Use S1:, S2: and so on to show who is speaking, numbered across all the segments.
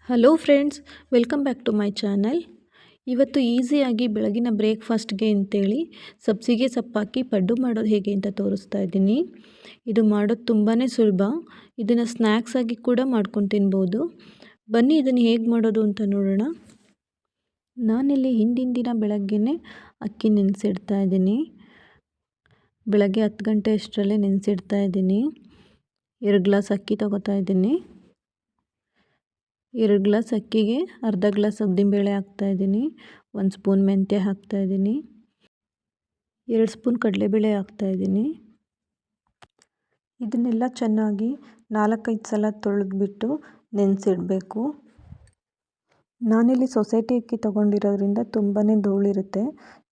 S1: Hello friends, welcome back to my channel. ಇವತ್ತು ಈಸಿಯಾಗಿ ಬೆಳಗಿನ ಬ್ರೇಕ್ಫಾಸ್ಟ್ಗೆ ಅಂತೇಳಿ ಸಬ್ಸಿಗೆ ಸೊಪ್ಪಾಕಿ ಪಡ್ಡು ಮಾಡೋದು ಹೇಗೆ ಅಂತ ತೋರಿಸ್ತಾ ಇದ್ದೀನಿ. ಇದು ಮಾಡೋದು ತುಂಬಾ ಸುಲಭ. ಇದನ್ನು ಸ್ನ್ಯಾಕ್ಸ್ ಆಗಿ ಕೂಡ ಮಾಡ್ಕೊಂಡು ತಿನ್ಬೋದು. ಬನ್ನಿ ಇದನ್ನು ಹೇಗೆ ಮಾಡೋದು ಅಂತ ನೋಡೋಣ. ನಾನಿಲ್ಲಿ ಹಿಂದಿನ ದಿನ ಬೆಳಗ್ಗೆನೇ ಅಕ್ಕಿ ನೆನೆಸಿಡ್ತಾ ಇದ್ದೀನಿ. ಬೆಳಗ್ಗೆ 10 ಗಂಟೆ ಅಷ್ಟರಲ್ಲೇ ನೆನೆಸಿಡ್ತಾ ಇದ್ದೀನಿ. 2 ಗ್ಲಾಸ್ ಅಕ್ಕಿ ತೊಗೋತಾ ಇದ್ದೀನಿ. 2 ಗ್ಲಾಸ್ ಅಕ್ಕಿಗೆ ಅರ್ಧ ಗ್ಲಾಸ್ ಉದ್ದಿನಬೇಳೆ ಹಾಕ್ತಾಯಿದ್ದೀನಿ. 1 ಸ್ಪೂನ್ ಮೆಂತ್ಯ ಹಾಕ್ತಾಯಿದ್ದೀನಿ. 2 ಸ್ಪೂನ್ ಕಡಲೆಬೇಳೆ ಹಾಕ್ತಾಯಿದ್ದೀನಿ. ಇದನ್ನೆಲ್ಲ ಚೆನ್ನಾಗಿ 4-5 ಸಲ ತೊಳೆದ್ಬಿಟ್ಟು ನೆನೆಸಿಡಬೇಕು. ನಾನಿಲ್ಲಿ ಸೊಸೈಟಿ ಅಕ್ಕಿ ತೊಗೊಂಡಿರೋದ್ರಿಂದ ತುಂಬಾ ಧೂಳಿರುತ್ತೆ.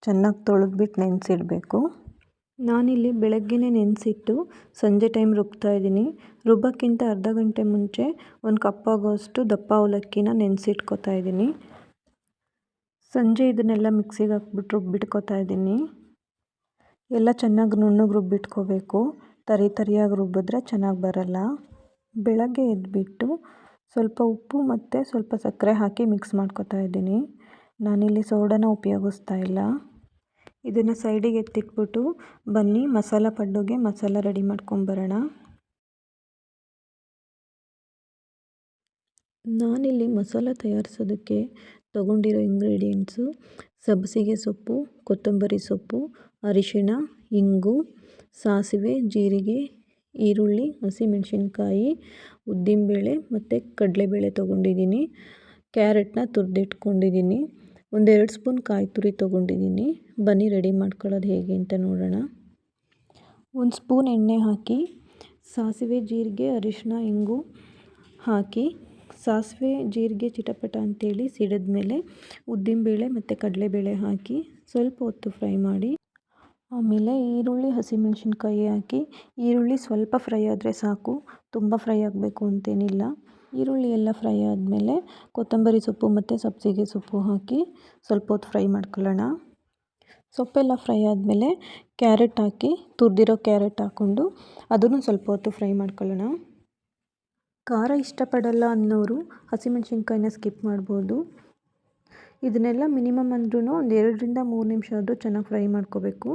S1: ಚೆನ್ನಾಗಿ ತೊಳೆದ್ಬಿಟ್ಟು ನೆನೆಸಿಡಬೇಕು. ನಾನಿಲ್ಲಿ ಬೆಳಗ್ಗೆನೇ ನೆನೆಸಿಟ್ಟು ಸಂಜೆ ಟೈಮ್ ರುಬ್ತಾ ಇದ್ದೀನಿ. ರುಬ್ಬೋಕ್ಕಿಂತ ಅರ್ಧ ಗಂಟೆ ಮುಂಚೆ 1 ಕಪ್ ಆಗೋಷ್ಟು ದಪ್ಪ ಅವಲಕ್ಕಿನ ನೆನೆಸಿಟ್ಕೋತಾ ಇದ್ದೀನಿ. ಸಂಜೆ ಇದನ್ನೆಲ್ಲ ಮಿಕ್ಸಿಗೆ ಹಾಕ್ಬಿಟ್ಟು ರುಬ್ಬಿಟ್ಕೋತಾ ಇದ್ದೀನಿ. ಎಲ್ಲ ಚೆನ್ನಾಗಿ ನುಣ್ಣಗೆ ರುಬ್ಬಿಟ್ಕೋಬೇಕು. ತರಿಯಾಗಿ ರುಬ್ಬಿದ್ರೆ ಚೆನ್ನಾಗಿ ಬರಲ್ಲ. ಬೆಳಗ್ಗೆ ಎದ್ದುಬಿಟ್ಟು ಸ್ವಲ್ಪ ಉಪ್ಪು ಮತ್ತು ಸ್ವಲ್ಪ ಸಕ್ಕರೆ ಹಾಕಿ ಮಿಕ್ಸ್ ಮಾಡ್ಕೋತಾ ಇದ್ದೀನಿ. ನಾನಿಲ್ಲಿ ಸೋಡಾನ ಉಪಯೋಗಿಸ್ತಾ ಇಲ್ಲ. ಇದನ್ನು ಸೈಡಿಗೆ ಎತ್ತಿಟ್ಬಿಟ್ಟು ಬನ್ನಿ ಮಸಾಲ ಪಡ್ಡುಗೆ ಮಸಾಲ ರೆಡಿ ಮಾಡ್ಕೊಂಬರೋಣ. ನಾನಿಲ್ಲಿ ಮಸಾಲ ತಯಾರಿಸೋದಕ್ಕೆ ತೊಗೊಂಡಿರೋ ಇಂಗ್ರೀಡಿಯೆಂಟ್ಸು ಸಬ್ಬಸಿಗೆ ಸೊಪ್ಪು, ಕೊತ್ತಂಬರಿ ಸೊಪ್ಪು, ಅರಿಶಿಣ, ಇಂಗು, ಸಾಸಿವೆ, ಜೀರಿಗೆ, ಈರುಳ್ಳಿ, ಹಸಿಮೆಣಸಿನ್ಕಾಯಿ, ಉದ್ದಿನಬೇಳೆ ಮತ್ತು ಕಡಲೆಬೇಳೆ ತೊಗೊಂಡಿದ್ದೀನಿ. ಕ್ಯಾರೆಟ್ನ ತುರಿದಿಟ್ಕೊಂಡಿದ್ದೀನಿ. 1-2 ಸ್ಪೂನ್ ಕಾಯಿ ತುರಿ ತೊಗೊಂಡಿದ್ದೀನಿ. ಬನ್ನಿ ರೆಡಿ ಮಾಡ್ಕೊಳ್ಳೋದು ಹೇಗೆ ಅಂತ ನೋಡೋಣ. 1 ಸ್ಪೂನ್ ಎಣ್ಣೆ ಹಾಕಿ ಸಾಸಿವೆ, ಜೀರಿಗೆ, ಅರಿಶಿಣ, ಇಂಗು ಹಾಕಿ ಸಾಸಿವೆ ಜೀರಿಗೆ ಚಿಟಪಟ ಅಂತೇಳಿ ಸಿಡಿದ್ಮೇಲೆ ಉದ್ದಿನಬೇಳೆ ಮತ್ತು ಕಡಲೆಬೇಳೆ ಹಾಕಿ ಸ್ವಲ್ಪ ಹೊತ್ತು ಫ್ರೈ ಮಾಡಿ, ಆಮೇಲೆ ಈರುಳ್ಳಿ, ಹಸಿಮೆಣಸಿನ್ಕಾಯಿ ಹಾಕಿ ಈರುಳ್ಳಿ ಸ್ವಲ್ಪ ಫ್ರೈ ಆದರೆ ಸಾಕು, ತುಂಬ ಫ್ರೈ ಆಗಬೇಕು ಅಂತೇನಿಲ್ಲ. ಈರುಳ್ಳಿ ಎಲ್ಲ ಫ್ರೈ ಆದಮೇಲೆ ಕೊತ್ತಂಬರಿ ಸೊಪ್ಪು ಮತ್ತು ಸಬ್ಬಸಿಗೆ ಸೊಪ್ಪು ಹಾಕಿ ಸ್ವಲ್ಪ ಹೊತ್ತು ಫ್ರೈ ಮಾಡ್ಕೊಳ್ಳೋಣ. ಸೊಪ್ಪೆಲ್ಲ ಫ್ರೈ ಆದಮೇಲೆ ಕ್ಯಾರೆಟ್ ಹಾಕಿ ತುರಿದಿರೋ ಕ್ಯಾರೆಟ್ ಹಾಕ್ಕೊಂಡು ಅದನ್ನು ಸ್ವಲ್ಪ ಹೊತ್ತು ಫ್ರೈ ಮಾಡ್ಕೊಳ್ಳೋಣ. ಖಾರ ಇಷ್ಟಪಡಲ್ಲ ಅನ್ನೋರು ಹಸಿಮೆಣಸಿನ್ಕಾಯಿನ ಸ್ಕಿಪ್ ಮಾಡ್ಬೋದು. ಇದನ್ನೆಲ್ಲ ಮಿನಿಮಮ್ ಅಂದ್ರೂ 2-3 ನಿಮಿಷ ಆದರೂ ಚೆನ್ನಾಗಿ ಫ್ರೈ ಮಾಡ್ಕೋಬೇಕು.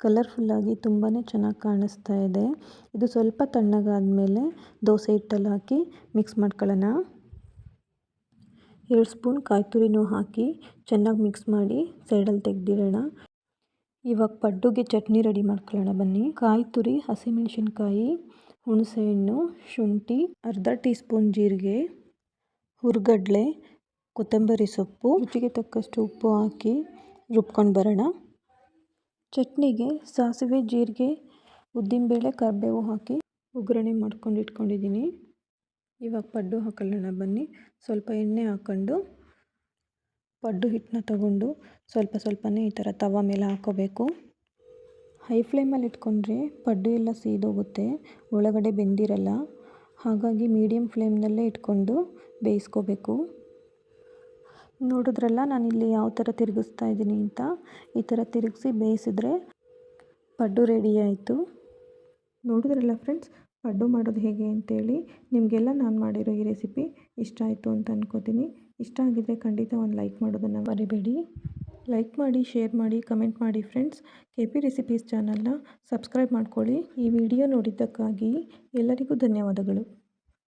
S1: ಕಲರ್ಫುಲ್ಲಾಗಿ ತುಂಬಾ ಚೆನ್ನಾಗಿ ಕಾಣಿಸ್ತಾ ಇದೆ. ಇದು ಸ್ವಲ್ಪ ತಣ್ಣಗಾದಮೇಲೆ ದೋಸೆ ಹಿಟ್ಟಲ್ಲಿ ಹಾಕಿ ಮಿಕ್ಸ್ ಮಾಡ್ಕೊಳ್ಳೋಣ. 2 ಸ್ಪೂನ್ ಕಾಯಿ ತುರಿನೂ ಹಾಕಿ ಚೆನ್ನಾಗಿ ಮಿಕ್ಸ್ ಮಾಡಿ ಸೈಡಲ್ಲಿ ತೆಗೆದಿಡೋಣ. ಇವಾಗ ಪಡ್ಡುಗೆ ಚಟ್ನಿ ರೆಡಿ ಮಾಡ್ಕೊಳ್ಳೋಣ ಬನ್ನಿ. ಕಾಯಿ ತುರಿ, ಹಸಿಮೆಣಸಿನ್ಕಾಯಿ, ಹುಣಸೆಹಣ್ಣು, ಶುಂಠಿ, ಅರ್ಧ ಟೀ ಸ್ಪೂನ್ ಜೀರಿಗೆ, ಹುರ್ಗಡ್ಲೆ, ಕೊತ್ತಂಬರಿ ಸೊಪ್ಪು, ರುಚಿಗೆ ತಕ್ಕಷ್ಟು ಉಪ್ಪು ಹಾಕಿ ರುಬ್ಕೊಂಡು ಬರೋಣ. ಚಟ್ನಿಗೆ ಸಾಸಿವೆ, ಜೀರಿಗೆ, ಉದ್ದಿನಬೇಳೆ, ಕರಿಬೇವು ಹಾಕಿ ಒಗ್ಗರಣೆ ಮಾಡ್ಕೊಂಡು ಇಟ್ಕೊಂಡಿದ್ದೀನಿ. ಇವಾಗ ಪಡ್ಡು ಹಾಕೊಳ್ಳೋಣ ಬನ್ನಿ. ಸ್ವಲ್ಪ ಎಣ್ಣೆ ಹಾಕ್ಕೊಂಡು ಪಡ್ಡು ಹಿಟ್ಟನ್ನ ತಗೊಂಡು ಸ್ವಲ್ಪನೇ ಈ ಥರ ತವ ಮೇಲೆ ಹಾಕ್ಕೋಬೇಕು. ಹೈ ಫ್ಲೇಮಲ್ಲಿ ಇಟ್ಕೊಂಡ್ರೆ ಪಡ್ಡು ಎಲ್ಲ ಸೀದೋಗುತ್ತೆ, ಒಳಗಡೆ ಬೆಂದಿರಲ್ಲ. ಹಾಗಾಗಿ ಮೀಡಿಯಮ್ ಫ್ಲೇಮ್ನಲ್ಲೇ ಇಟ್ಕೊಂಡು ಬೇಯಿಸ್ಕೋಬೇಕು. ನೋಡಿದ್ರಲ್ಲ ನಾನಿಲ್ಲಿ ಯಾವ ಥರ ತಿರುಗಿಸ್ತಾ ಇದ್ದೀನಿ ಅಂತ. ಈ ಥರ ತಿರುಗಿಸಿ ಬೇಯಿಸಿದ್ರೆ ಪಡ್ಡು ರೆಡಿ ಆಯಿತು. ನೋಡಿದ್ರಲ್ಲ ಫ್ರೆಂಡ್ಸ್, ಪಡ್ಡು ಮಾಡೋದು ಹೇಗೆ ಅಂತೇಳಿ. ನಿಮಗೆಲ್ಲ ನಾನು ಮಾಡಿರೋ ಈ ರೆಸಿಪಿ ಇಷ್ಟ ಆಯಿತು ಅಂತ ಅಂದ್ಕೋತೀನಿ. ಇಷ್ಟ ಆಗಿದ್ದರೆ ಖಂಡಿತ ಒಂದು ಲೈಕ್ ಮಾಡೋದನ್ನು ಮರಿಬೇಡಿ. ಲೈಕ್ ಮಾಡಿ, ಶೇರ್ ಮಾಡಿ, ಕಮೆಂಟ್ ಮಾಡಿ ಫ್ರೆಂಡ್ಸ್. KP ರೆಸಿಪೀಸ್ ಚಾನಲ್ನ ಸಬ್ಸ್ಕ್ರೈಬ್ ಮಾಡ್ಕೊಳ್ಳಿ. ಈ ವಿಡಿಯೋ ನೋಡಿದ್ದಕ್ಕಾಗಿ ಎಲ್ಲರಿಗೂ ಧನ್ಯವಾದಗಳು.